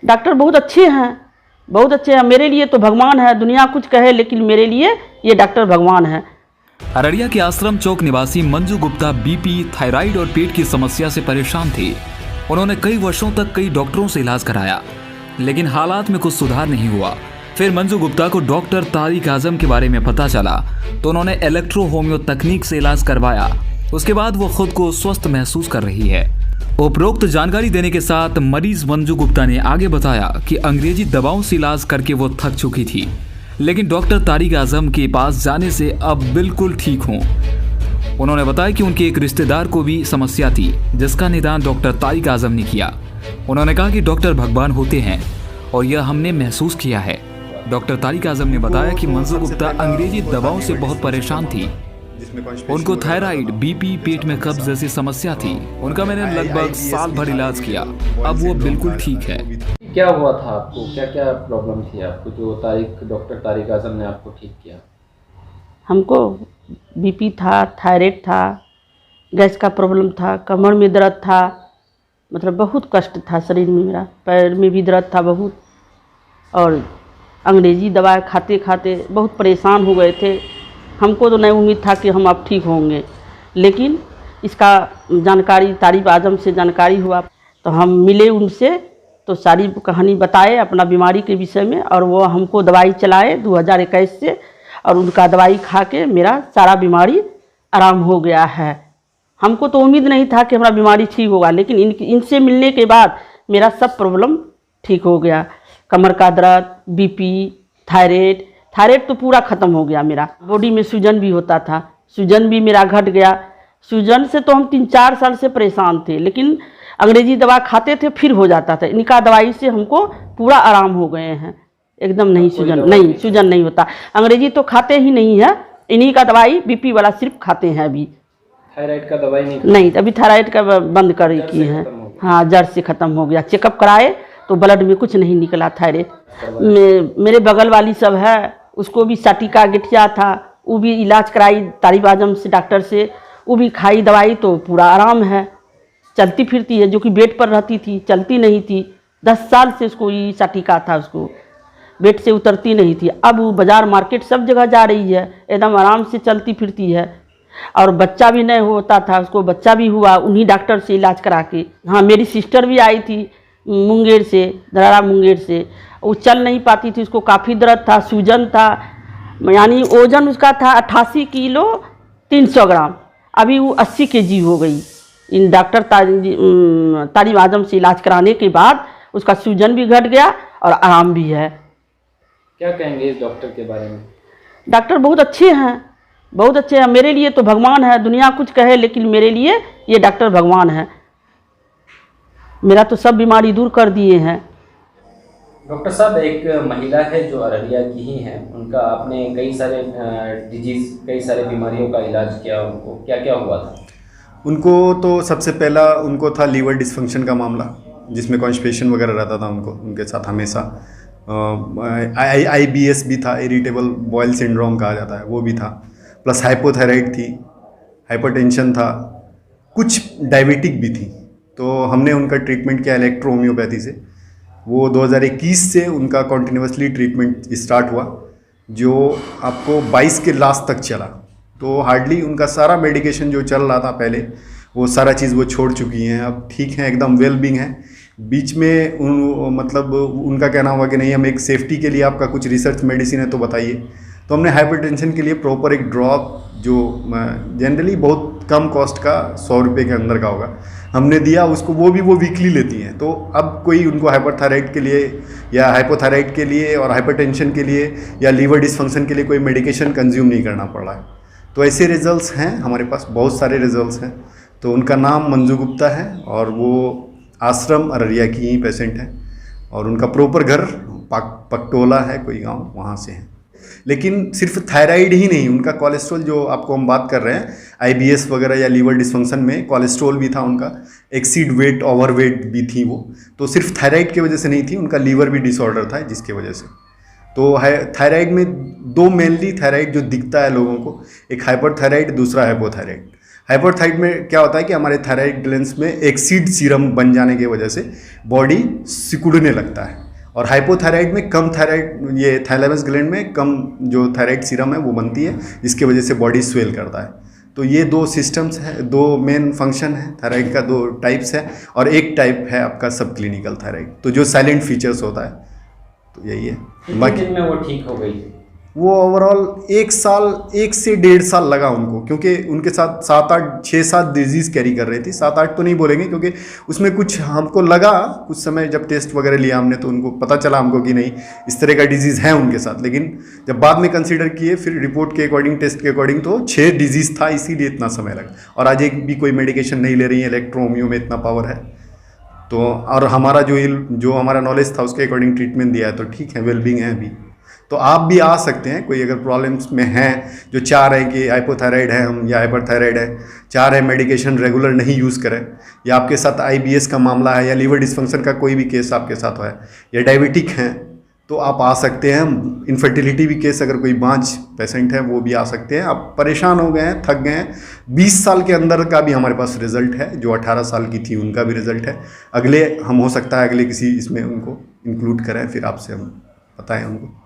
Doctor बहुत अच्छे हैं, बहुत अच्छे हैं। मेरे लिए तो भगवान है, दुनिया कुछ कहे लेकिन मेरे लिए ये डॉक्टर भगवान है। अररिया के आश्रम चौक निवासी मंजू गुप्ता बीपी, थायराइड और पेट की समस्या से परेशान थी। उन्होंने कई वर्षों तक कई डॉक्टरों से इलाज कराया, लेकिन हालात में कुछ सुधार नहीं हुआ। फिर मंजू गुप्ता को डॉक्टर तारिक आजम के बारे में पता चला तो उन्होंने इलेक्ट्रो होम्यो तकनीक से इलाज करवाया। उसके बाद वो खुद को स्वस्थ महसूस कर रही है। उपरोक्त जानकारी देने के साथ मरीज मंजू गुप्ता ने आगे बताया कि अंग्रेजी दवाओं से इलाज करके वो थक चुकी थी, लेकिन डॉक्टर तारिक आजम के पास जाने से अब बिल्कुल ठीक हूँ। उन्होंने बताया कि उनके एक रिश्तेदार को भी समस्या थी, जिसका निदान डॉक्टर तारिक आजम ने किया। उन्होंने कहा कि डॉक्टर भगवान होते हैं और यह हमने महसूस किया है। डॉक्टर तारिक आजम ने बताया कि मंजू गुप्ता अंग्रेजी दवाओं से बहुत परेशान थी। उनको थायराइड, बीपी, पेट में कब्ज जैसी समस्या थी। उनका मैंने लगभग साल भर इलाज किया, अब वो बिल्कुल ठीक है। क्या हुआ था आपको, क्या क्या प्रॉब्लम थी आपको जो डॉक्टर तारिक आजम ने आपको ठीक किया? हमको बीपी था, थायराइड था, गैस का प्रॉब्लम था, कमर में दर्द था, मतलब बहुत कष्ट था शरीर में, मेरा पैर में भी दर्द था बहुत। और अंग्रेजी दवा खाते खाते बहुत परेशान हो गए थे। हमको तो नहीं उम्मीद था कि हम अब ठीक होंगे, लेकिन इसका जानकारी तारिक आजम से जानकारी हुआ तो हम मिले उनसे, तो सारी कहानी बताए अपना बीमारी के विषय में, और वो हमको दवाई चलाए 2021 से, और उनका दवाई खा के मेरा सारा बीमारी आराम हो गया है। हमको तो उम्मीद नहीं था कि हमारा बीमारी ठीक होगा, लेकिन इनसे मिलने के बाद मेरा सब प्रॉब्लम ठीक हो गया। कमर का दर्द, बीपी, थायराइड तो पूरा ख़त्म हो गया। मेरा बॉडी में सूजन भी होता था, सूजन भी मेरा घट गया। सूजन से तो हम 3-4 साल से परेशान थे, लेकिन अंग्रेजी दवा खाते थे फिर हो जाता था। इनका दवाई से हमको पूरा आराम हो गए हैं, एकदम नहीं सूजन नहीं होता। अंग्रेजी तो खाते ही नहीं है, इन्हीं का दवाई बीपी वाला सिर्फ खाते हैं। अभी थायराइड का दवाई नहीं, अभी थायराइड का बंद कर किए हैं। हाँ, जड़ से ख़त्म हो गया। चेकअप कराए तो ब्लड में कुछ नहीं निकला थायराइड। मेरे बगल वाली सब है, उसको भी साटिका गठिया था, वो भी इलाज कराई तारिक आजम से, डॉक्टर से, वो भी खाई दवाई तो पूरा आराम है, चलती फिरती है। जो कि बेड पर रहती थी, चलती नहीं थी, 10 साल से उसको ये साटिका था, उसको बेड से उतरती नहीं थी। अब वो बाज़ार मार्केट सब जगह जा रही है, एकदम आराम से चलती फिरती है। और बच्चा भी नहीं होता था, उसको बच्चा भी हुआ उन्हीं डॉक्टर से इलाज करा के। हाँ, मेरी सिस्टर भी आई थी मुंगेर से, दरारा मुंगेर से, वो चल नहीं पाती थी, उसको काफ़ी दर्द था, सूजन था, यानी वजन उसका था 88 किलो 300 ग्राम, अभी वो 80 केजी हो गई। इन डॉक्टर तारिक आजम से इलाज कराने के बाद उसका सूजन भी घट गया और आराम भी है। क्या कहेंगे इस डॉक्टर के बारे में? डॉक्टर बहुत अच्छे हैं, बहुत अच्छे हैं। मेरे लिए तो भगवान है, दुनिया कुछ कहे लेकिन मेरे लिए ये डॉक्टर भगवान है। मेरा तो सब बीमारी दूर कर दिए हैं। डॉक्टर साहब, एक महिला है जो अररिया की ही है, उनका आपने कई सारे बीमारियों का इलाज किया, उनको क्या क्या हुआ था? उनको तो सबसे पहला उनको था लीवर डिसफंक्शन का मामला, जिसमें कॉन्स्टिपेशन वगैरह रहता था उनके साथ हमेशा। IBS भी था, इरिटेबल बॉयल सिंड्रोम कहा जाता है, वो भी था। प्लस हाइपोथायराइड थी, हाइपरटेंशन था, कुछ डायबिटिक भी थी। तो हमने उनका ट्रीटमेंट किया इलेक्ट्रो होम्योपैथी से। वो 2021 से उनका कॉन्टिन्यूसली ट्रीटमेंट स्टार्ट हुआ, जो आपको 22 के लास्ट तक चला। तो हार्डली उनका सारा मेडिकेशन जो चल रहा था पहले, वो सारा चीज़ वो छोड़ चुकी हैं, अब ठीक हैं, एकदम वेल बींग है। बीच में मतलब उनका कहना हुआ कि नहीं, हम एक सेफ्टी के लिए आपका कुछ रिसर्च मेडिसिन है तो बताइए। तो हमने हाइपरटेंशन के लिए प्रॉपर एक ड्रॉप, जो जनरली बहुत कम कॉस्ट का 100 रुपये के अंदर का होगा, हमने दिया उसको। वो वीकली लेती हैं। तो अब कोई उनको हाइपरथायराइड के लिए या हाइपोथायराइड के लिए और हाइपरटेंशन के लिए या लीवर डिसफंक्शन के लिए कोई मेडिकेशन कंज्यूम नहीं करना पड़ रहा है। तो ऐसे रिजल्ट्स हैं हमारे पास, बहुत सारे रिजल्ट्स हैं। तो उनका नाम मंजू गुप्ता है और वो आश्रम अररिया की ही पेशेंट है, और उनका प्रॉपर घर पकटोला है, कोई गांव, वहाँ से है। लेकिन सिर्फ थायराइड ही नहीं, उनका कोलेस्ट्रॉल जो आपको हम बात कर रहे हैं, IBS वगैरह या लीवर डिसफंक्शन में कोलेस्ट्रॉल भी था उनका, एक्सीड वेट, ओवरवेट भी थी वो। तो सिर्फ थायराइड की वजह से नहीं थी, उनका लीवर भी डिसऑर्डर था जिसकी वजह से। तो थायराइड में दो मेनली थायराइड जो दिखता है लोगों को, एक हाइपरथायराइड, दूसरा हाइपोथायराइड। हाइपोथायराइड में क्या होता है कि हमारे थायराइड ग्लैंड्स में एक्सीड सीरम बन जाने की वजह से बॉडी सिकुड़ने लगता है, और हाइपोथायराइड में कम थायराइड, ये थाइलेमस ग्लैंड में कम जो थायराइड सीरम है वो बनती है, जिसकी वजह से बॉडी स्वेल करता है। तो ये दो सिस्टम्स हैं, दो मेन फंक्शन है थायराइड का, दो टाइप्स है, और एक टाइप है आपका सब क्लिनिकल थायराइड, तो जो साइलेंट फीचर्स होता है, तो यही है। कितने दिन में वो ठीक हो गई? वो ओवरऑल 1 साल, 1 से 1.5 साल लगा उनको, क्योंकि उनके साथ 6-7 डिजीज़ कैरी कर रही थी। 7-8 तो नहीं बोलेंगे, क्योंकि उसमें कुछ हमको लगा कुछ समय, जब टेस्ट वगैरह लिया हमने तो उनको पता चला हमको कि नहीं इस तरह का डिजीज़ है उनके साथ। लेकिन जब बाद में कंसीडर किए फिर रिपोर्ट के अकॉर्डिंग, टेस्ट के अकॉर्डिंग, तो 6 डिजीज़ था, इसीलिए इतना समय लगा। और आज एक भी कोई मेडिकेशन नहीं ले रही है, इलेक्ट्रो होम्यो में इतना पावर है। तो और हमारा जो हमारा नॉलेज था उसके अकॉर्डिंग ट्रीटमेंट दिया है, तो ठीक है, वेलबींग है अभी। तो आप भी आ सकते हैं, कोई अगर प्रॉब्लम्स में हैं, जो चाह रहे हैं कि हाइपोथायराइड है हम या हाइपरथायराइड है, चाह रहे हैं मेडिकेशन रेगुलर नहीं यूज़ करें, या आपके साथ IBS का मामला है, या लीवर डिस्फंक्शन का कोई भी केस आपके साथ है, या डायबिटिक हैं, तो आप आ सकते हैं। इनफर्टिलिटी भी केस, अगर कोई बांझ पेशेंट है वो भी आ सकते हैं। आप परेशान हो गए हैं, थक गए हैं, 20 साल के अंदर का भी हमारे पास रिजल्ट है, जो 18 साल की थी उनका भी रिजल्ट है। अगले हम हो सकता है अगले किसी इसमें उनको इंक्लूड करें, फिर आपसे हम बताएं उनको।